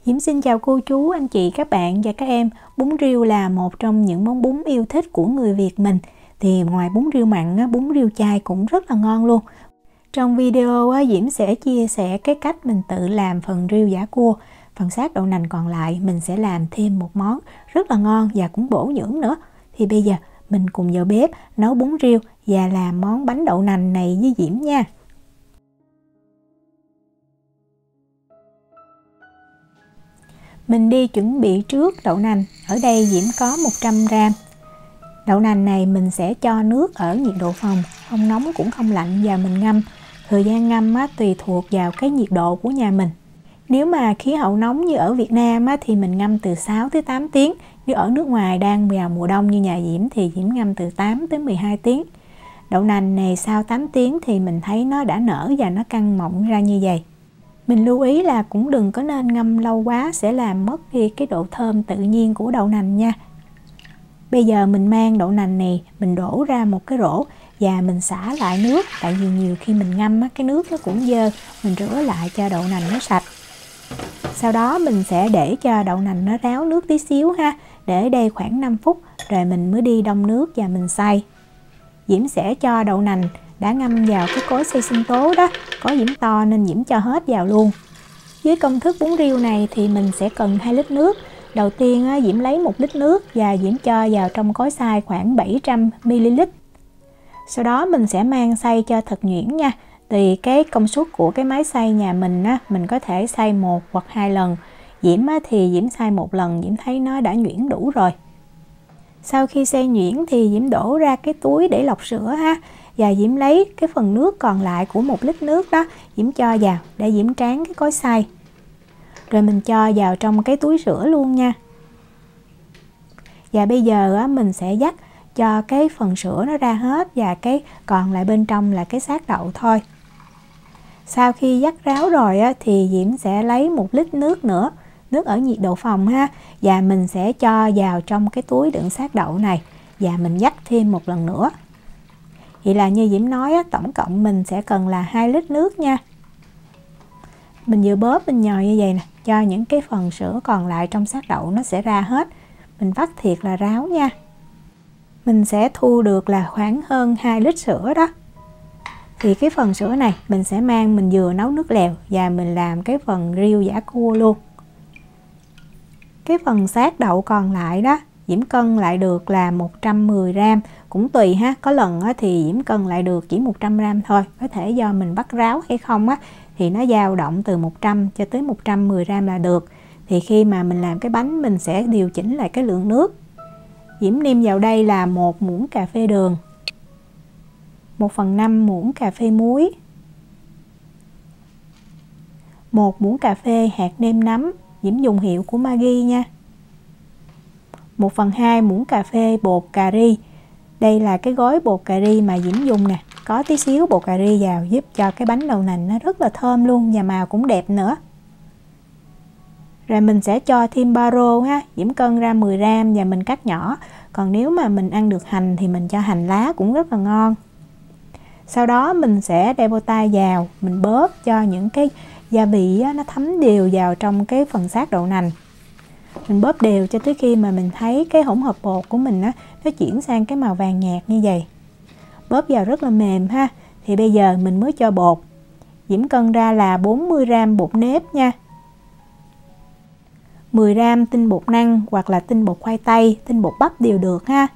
Diễm xin chào cô chú, anh chị, các bạn và các em. Bún riêu là một trong những món bún yêu thích của người Việt mình. Thì ngoài bún riêu mặn, bún riêu chay cũng rất là ngon luôn. Trong video Diễm sẽ chia sẻ cái cách mình tự làm phần riêu giả cua. Phần xác đậu nành còn lại mình sẽ làm thêm một món rất là ngon và cũng bổ dưỡng nữa. Thì bây giờ mình cùng vào bếp nấu bún riêu và làm món bánh đậu nành này với Diễm nha. Mình đi chuẩn bị trước đậu nành. Ở đây Diễm có 100g. Đậu nành này mình sẽ cho nước ở nhiệt độ phòng, không nóng cũng không lạnh, và mình ngâm. Thời gian ngâm tùy thuộc vào cái nhiệt độ của nhà mình. Nếu mà khí hậu nóng như ở Việt Nam thì mình ngâm từ 6 tới 8 tiếng. Nếu ở nước ngoài đang vào mùa đông như nhà Diễm thì Diễm ngâm từ 8 tới 12 tiếng. Đậu nành này sau 8 tiếng thì mình thấy nó đã nở và nó căng mọng ra như vậy. Mình lưu ý là cũng đừng có nên ngâm lâu quá, sẽ làm mất đi cái độ thơm tự nhiên của đậu nành nha. Bây giờ mình mang đậu nành này, mình đổ ra một cái rổ và mình xả lại nước. Tại vì nhiều khi mình ngâm cái nước nó cũng dơ, mình rửa lại cho đậu nành nó sạch. Sau đó mình sẽ để cho đậu nành nó ráo nước tí xíu ha. Để đây khoảng 5 phút rồi mình mới đi đông nước và mình xay. Diễm sẽ cho đậu nành đã ngâm vào cái cối xay sinh tố đó. Có Diễm to nên Diễm cho hết vào luôn. Với công thức bún riêu này thì mình sẽ cần 2 lít nước. Đầu tiên Diễm lấy 1 lít nước và Diễm cho vào trong cối xay khoảng 700ml. Sau đó mình sẽ mang xay cho thật nhuyễn nha. Tùy cái công suất của cái máy xay nhà mình mình có thể xay 1 hoặc 2 lần. Diễm thì Diễm xay 1 lần, Diễm thấy nó đã nhuyễn đủ rồi. Sau khi xay nhuyễn thì Diễm đổ ra cái túi để lọc sữa ha. Và Diễm lấy cái phần nước còn lại của 1 lít nước đó, Diễm cho vào để Diễm tráng cái cối xay. Rồi mình cho vào trong cái túi sữa luôn nha. Và bây giờ mình sẽ vắt cho cái phần sữa nó ra hết và cái còn lại bên trong là cái xác đậu thôi. Sau khi vắt ráo rồi thì Diễm sẽ lấy 1 lít nước nữa, nước ở nhiệt độ phòng ha, và mình sẽ cho vào trong cái túi đựng xác đậu này và mình vắt thêm một lần nữa. Vậy là như Diễm nói tổng cộng mình sẽ cần là 2 lít nước nha. Mình vừa bóp mình nhồi như vậy nè, cho những cái phần sữa còn lại trong xác đậu nó sẽ ra hết. Mình vắt thiệt là ráo nha. Mình sẽ thu được là khoảng hơn 2 lít sữa đó. Thì cái phần sữa này mình sẽ mang, mình vừa nấu nước lèo và mình làm cái phần riêu giả cua luôn. Cái phần xác đậu còn lại đó Diễm cân lại được là 110g. Cũng tùy ha, có lần thì Diễm cân lại được chỉ 100g thôi. Có thể do mình bắt ráo hay không thì nó dao động từ 100 cho tới 110g là được. Thì khi mà mình làm cái bánh mình sẽ điều chỉnh lại cái lượng nước. Diễm nêm vào đây là 1 muỗng cà phê đường, 1/5 muỗng cà phê muối, 1 muỗng cà phê hạt nêm nấm, Diễm dùng hiệu của Maggi nha. 1/2 muỗng cà phê bột cà ri. Đây là cái gói bột cà ri mà Diễm dùng nè. Có tí xíu bột cà ri vào giúp cho cái bánh đậu nành nó rất là thơm luôn và màu cũng đẹp nữa. Rồi mình sẽ cho thêm baro ha. Diễm cân ra 10g và mình cắt nhỏ. Còn nếu mà mình ăn được hành thì mình cho hành lá cũng rất là ngon. Sau đó mình sẽ đeo bao tay vào, mình bóp cho những cái gia vị nó thấm đều vào trong cái phần xác đậu nành. Mình bóp đều cho tới khi mà mình thấy cái hỗn hợp bột của mình nó chuyển sang cái màu vàng nhạt như vậy. Bóp vào rất là mềm ha. Thì bây giờ mình mới cho bột. Diễm cân ra là 40g bột nếp nha, 10g tinh bột năng hoặc là tinh bột khoai tây, tinh bột bắp đều được ha.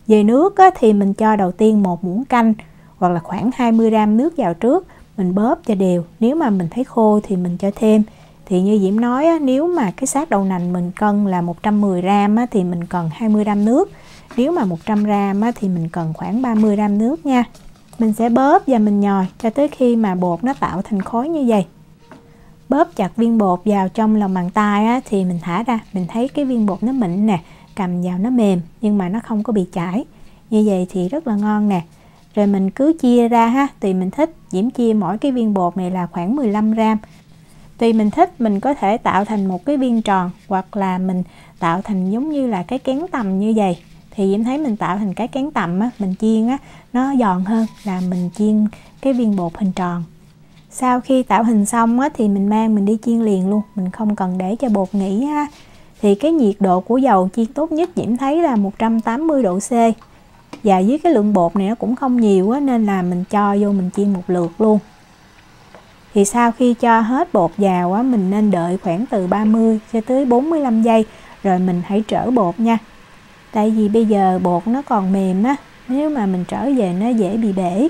Về nước thì mình cho đầu tiên 1 muỗng canh hoặc là khoảng 20g nước vào trước. Mình bóp cho đều. Nếu mà mình thấy khô thì mình cho thêm. Thì như Diễm nói nếu mà cái xác đậu nành mình cân là 110g thì mình cần 20g nước. Nếu mà 100g thì mình cần khoảng 30g nước nha. Mình sẽ bóp và mình nhồi cho tới khi mà bột nó tạo thành khối như vậy. Bóp chặt viên bột vào trong lòng bàn tay thì mình thả ra. Mình thấy cái viên bột nó mịn nè, cầm vào nó mềm nhưng mà nó không có bị chảy. Như vậy thì rất là ngon nè. Rồi mình cứ chia ra ha, tùy mình thích. Diễm chia mỗi cái viên bột này là khoảng 15g. Tùy mình thích, mình có thể tạo thành một cái viên tròn hoặc là mình tạo thành giống như là cái kén tằm như vậy. Thì Diễm thấy mình tạo thành cái kén tằm mình chiên nó giòn hơn là mình chiên cái viên bột hình tròn. Sau khi tạo hình xong á, thì mình mang mình đi chiên liền luôn, mình không cần để cho bột nghỉ ha. Thì cái nhiệt độ của dầu chiên tốt nhất Diễm thấy là 180 độ C. Và với cái lượng bột này nó cũng không nhiều á, nên là mình cho vô mình chiên một lượt luôn. Thì sau khi cho hết bột vào á, mình nên đợi khoảng từ 30 cho tới 45 giây rồi mình hãy trở bột nha. Tại vì bây giờ bột nó còn mềm á, nếu mà mình trở về nó dễ bị bể.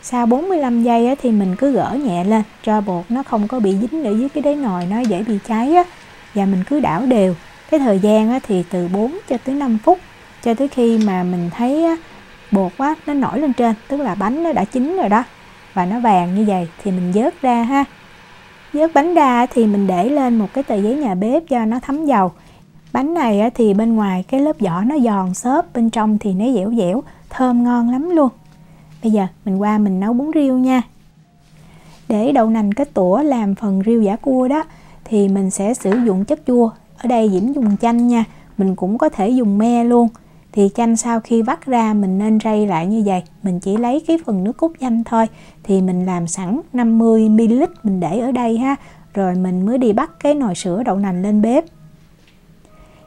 Sau 45 giây á, thì mình cứ gỡ nhẹ lên cho bột nó không có bị dính ở dưới cái đáy nồi, nó dễ bị cháy á. Và mình cứ đảo đều. Cái thời gian á, thì từ 4 cho tới 5 phút cho tới khi mà mình thấy á, bột á, nó nổi lên trên, tức là bánh nó đã chín rồi đó và nó vàng như vậy thì mình vớt ra ha. Vớt bánh ra thì mình để lên một cái tờ giấy nhà bếp cho nó thấm dầu. Bánh này á, thì bên ngoài cái lớp vỏ nó giòn xốp, bên trong thì nó dẻo dẻo, thơm ngon lắm luôn. Bây giờ mình qua mình nấu bún riêu nha. Để đậu nành kết tủa làm phần riêu chả cua đó thì mình sẽ sử dụng chất chua. Ở đây Diễm dùng chanh nha, mình cũng có thể dùng me luôn. Thì chanh sau khi vắt ra mình nên rây lại như vậy. Mình chỉ lấy cái phần nước cốt chanh thôi. Thì mình làm sẵn 50ml mình để ở đây ha. Rồi mình mới đi bắt cái nồi sữa đậu nành lên bếp.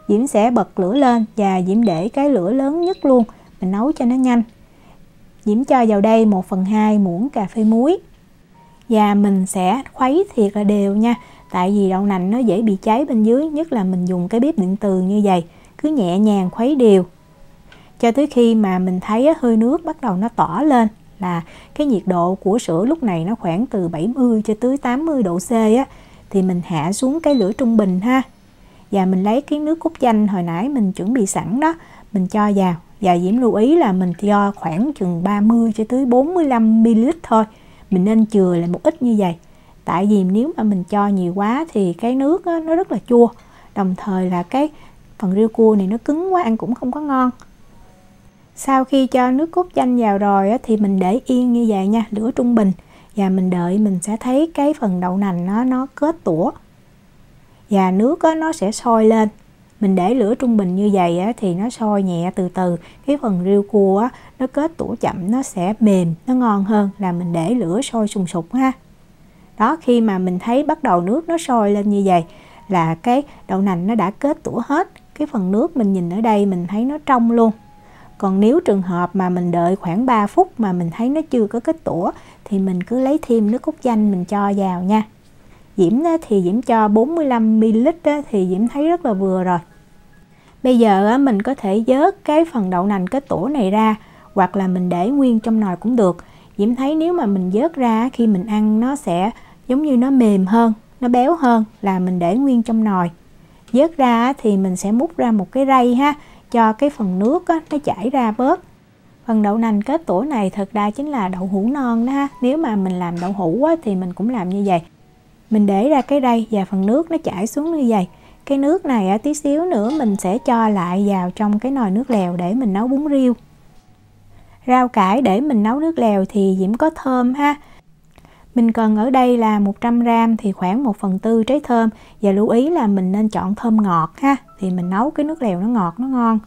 Diễm sẽ bật lửa lên và Diễm để cái lửa lớn nhất luôn. Mình nấu cho nó nhanh. Diễm cho vào đây 1/2 muỗng cà phê muối. Và mình sẽ khuấy thiệt là đều nha. Tại vì đậu nành nó dễ bị cháy bên dưới, nhất là mình dùng cái bếp điện từ như vậy. Cứ nhẹ nhàng khuấy đều. Cho tới khi mà mình thấy hơi nước bắt đầu nó tỏ lên là cái nhiệt độ của sữa lúc này nó khoảng từ 70 cho tới 80 độ C á. Thì mình hạ xuống cái lửa trung bình ha. Và mình lấy cái nước cốt chanh hồi nãy mình chuẩn bị sẵn đó, mình cho vào. Và Diễm lưu ý là mình cho khoảng chừng 30 cho tới 45ml thôi. Mình nên chừa lại một ít như vậy. Tại vì nếu mà mình cho nhiều quá thì cái nước á, nó rất là chua. Đồng thời là cái phần riêu cua này nó cứng quá, ăn cũng không có ngon. Sau khi cho nước cốt chanh vào rồi á, thì mình để yên như vậy nha, lửa trung bình. Và mình đợi mình sẽ thấy cái phần đậu nành nó kết tủa. Và nước á, nó sẽ sôi lên. Mình để lửa trung bình như vậy á, thì nó sôi nhẹ từ từ. Cái phần riêu cua á, nó kết tủa chậm, nó sẽ mềm, nó ngon hơn là mình để lửa sôi sùng sục ha. Đó, khi mà mình thấy bắt đầu nước nó sôi lên như vậy là cái đậu nành nó đã kết tủa hết. Cái phần nước mình nhìn ở đây mình thấy nó trong luôn. Còn nếu trường hợp mà mình đợi khoảng 3 phút mà mình thấy nó chưa có kết tủa thì mình cứ lấy thêm nước cốt chanh mình cho vào nha. Diễm thì Diễm cho 45ml thì Diễm thấy rất là vừa rồi. Bây giờ mình có thể vớt cái phần đậu nành kết tủa này ra hoặc là mình để nguyên trong nồi cũng được. Diễm thấy nếu mà mình vớt ra khi mình ăn nó sẽ giống như nó mềm hơn, nó béo hơn là mình để nguyên trong nồi. Vớt ra thì mình sẽ múc ra một cái rây ha, cho cái phần nước nó chảy ra bớt. Phần đậu nành kết tủa này thật ra chính là đậu hũ non đó ha. Nếu mà mình làm đậu hũ thì mình cũng làm như vậy. Mình để ra cái rây và phần nước nó chảy xuống như vậy. Cái nước này tí xíu nữa mình sẽ cho lại vào trong cái nồi nước lèo để mình nấu bún riêu. Rau cải để mình nấu nước lèo thì Diễm có thơm ha. Mình cần ở đây là 100g thì khoảng 1/4 trái thơm. Và lưu ý là mình nên chọn thơm ngọt ha. Thì mình nấu cái nước lèo nó ngọt, nó ngon.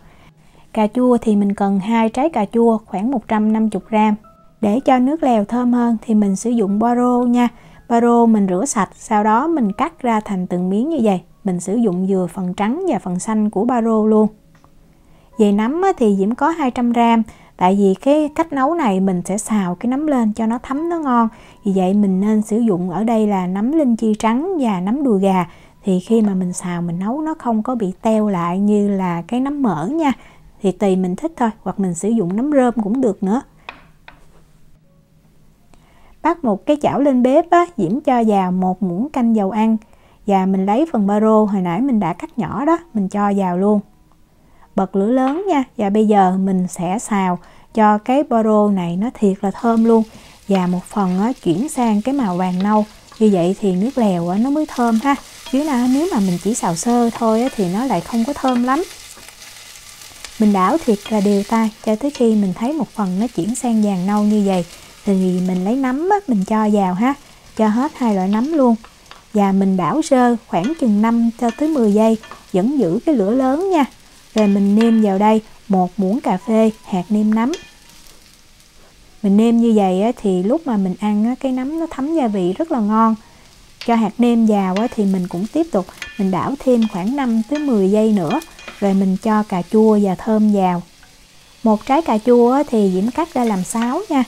Cà chua thì mình cần 2 trái cà chua khoảng 150g. Để cho nước lèo thơm hơn thì mình sử dụng bo rô nha. Bo rô mình rửa sạch, sau đó mình cắt ra thành từng miếng như vậy. Mình sử dụng vừa phần trắng và phần xanh của bo rô luôn. Về nấm thì Diễm có 200g. Tại vì cái cách nấu này mình sẽ xào cái nấm lên cho nó thấm nó ngon. Vì vậy mình nên sử dụng ở đây là nấm linh chi trắng và nấm đùi gà. Thì khi mà mình xào mình nấu nó không có bị teo lại như là cái nấm mỡ nha. Thì tùy mình thích thôi, hoặc mình sử dụng nấm rơm cũng được nữa. Bắt một cái chảo lên bếp Diễm cho vào 1 muỗng canh dầu ăn. Và mình lấy phần ba rô hồi nãy mình đã cắt nhỏ đó, mình cho vào luôn. Bật lửa lớn nha. Và bây giờ mình sẽ xào cho cái bo rô này nó thiệt là thơm luôn. Và một phần chuyển sang cái màu vàng nâu. Như vậy thì nước lèo nó mới thơm ha. Chứ nếu mà mình chỉ xào sơ thôi thì nó lại không có thơm lắm. Mình đảo thiệt là đều tay cho tới khi mình thấy một phần nó chuyển sang vàng nâu như vậy. Thì mình lấy nấm mình cho vào ha. Cho hết 2 loại nấm luôn. Và mình đảo sơ khoảng chừng 5 cho tới 10 giây. Vẫn giữ cái lửa lớn nha. Rồi mình nêm vào đây 1 muỗng cà phê hạt nêm nấm. Mình nêm như vậy thì lúc mà mình ăn cái nấm nó thấm gia vị rất là ngon. Cho hạt nêm vào thì mình cũng tiếp tục mình đảo thêm khoảng 5 tới 10 giây nữa, rồi mình cho cà chua và thơm vào. Một trái cà chua thì Diễm cắt ra làm 6 nha.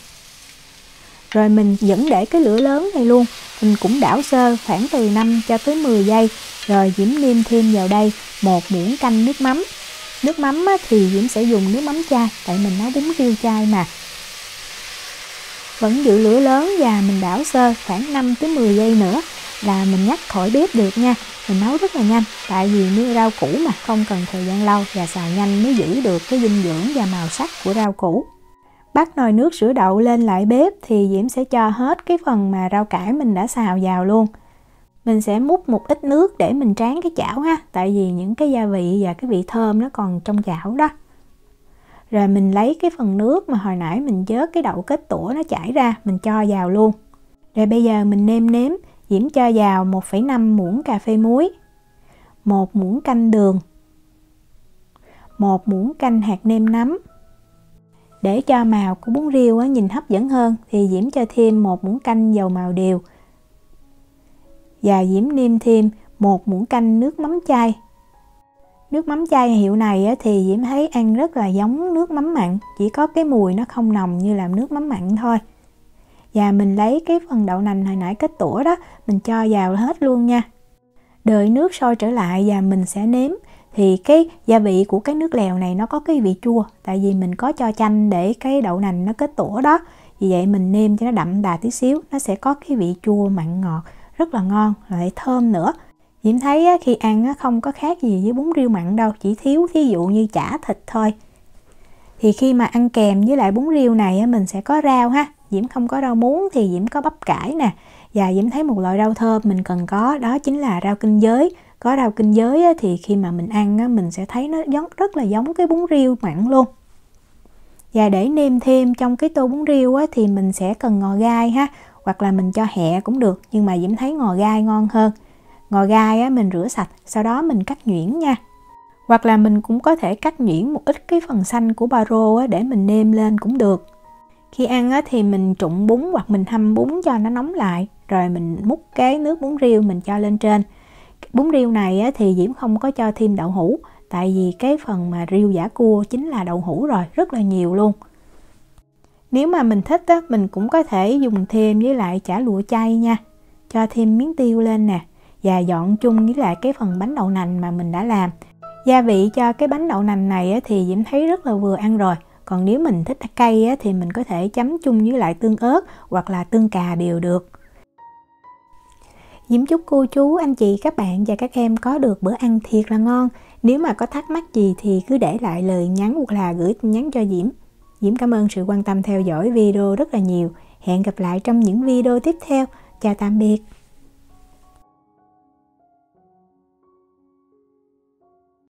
Rồi mình vẫn để cái lửa lớn này luôn, mình cũng đảo sơ khoảng từ 5 cho tới 10 giây. Rồi Diễm nêm thêm vào đây 1 muỗng canh nước mắm. Nước mắm thì Diễm sẽ dùng nước mắm chai, tại mình nấu bún riêu chai mà. Vẫn giữ lửa lớn và mình đảo sơ khoảng 5 tới 10 giây nữa là mình ngắt khỏi bếp được nha. Mình nấu rất là nhanh, tại vì nước rau củ mà không cần thời gian lâu và xào nhanh mới giữ được cái dinh dưỡng và màu sắc của rau củ. Bắt nồi nước sữa đậu lên lại bếp thì Diễm sẽ cho hết cái phần mà rau cải mình đã xào vào luôn. Mình sẽ múc một ít nước để mình tráng cái chảo ha, tại vì những cái gia vị và cái vị thơm nó còn trong chảo đó. Rồi mình lấy cái phần nước mà hồi nãy mình vớt cái đậu kết tủa nó chảy ra, mình cho vào luôn. Rồi bây giờ mình nêm nếm, Diễm cho vào 1,5 muỗng cà phê muối, 1 muỗng canh đường, 1 muỗng canh hạt nêm nấm. Để cho màu của bún riêu nhìn hấp dẫn hơn thì Diễm cho thêm 1 muỗng canh dầu màu điều. Và Diễm nêm thêm 1 muỗng canh nước mắm chai. Nước mắm chai hiệu này thì Diễm thấy ăn rất là giống nước mắm mặn, chỉ có cái mùi nó không nồng như là nước mắm mặn thôi. Và mình lấy cái phần đậu nành hồi nãy kết tủa đó, mình cho vào hết luôn nha. Đợi nước sôi trở lại và mình sẽ nếm. Thì cái gia vị của cái nước lèo này nó có cái vị chua, tại vì mình có cho chanh để cái đậu nành nó kết tủa đó. Vì vậy mình nêm cho nó đậm đà tí xíu, nó sẽ có cái vị chua mặn ngọt rất là ngon, lại thơm nữa. Diễm thấy khi ăn không có khác gì với bún riêu mặn đâu, chỉ thiếu thí dụ như chả thịt thôi. Thì khi mà ăn kèm với lại bún riêu này mình sẽ có rau ha. Diễm không có rau muống thì Diễm có bắp cải nè. Và Diễm thấy một loại rau thơm mình cần có, đó chính là rau kinh giới. Có rau kinh giới thì khi mà mình ăn mình sẽ thấy nó rất là giống cái bún riêu mặn luôn. Và để nêm thêm trong cái tô bún riêu thì mình sẽ cần ngò gai ha, hoặc là mình cho hẹ cũng được, nhưng mà Diễm thấy ngò gai ngon hơn. Ngò gai mình rửa sạch, sau đó mình cắt nhuyễn nha. Hoặc là mình cũng có thể cắt nhuyễn một ít cái phần xanh của ba rô để mình nêm lên cũng được. Khi ăn thì mình trụng bún hoặc mình hâm bún cho nó nóng lại, rồi mình múc cái nước bún riêu mình cho lên trên. Bún riêu này thì Diễm không có cho thêm đậu hũ, tại vì cái phần mà riêu giả cua chính là đậu hũ rồi, rất là nhiều luôn. Nếu mà mình thích mình cũng có thể dùng thêm với lại chả lụa chay nha. Cho thêm miếng tiêu lên nè, và dọn chung với lại cái phần bánh đậu nành mà mình đã làm. Gia vị cho cái bánh đậu nành này thì Diễm thấy rất là vừa ăn rồi. Còn nếu mình thích cay thì mình có thể chấm chung với lại tương ớt hoặc là tương cà đều được. Diễm chúc cô chú, anh chị, các bạn và các em có được bữa ăn thiệt là ngon. Nếu mà có thắc mắc gì thì cứ để lại lời nhắn hoặc là gửi tin nhắn cho Diễm. Diễm cảm ơn sự quan tâm theo dõi video rất là nhiều. Hẹn gặp lại trong những video tiếp theo. Chào tạm biệt.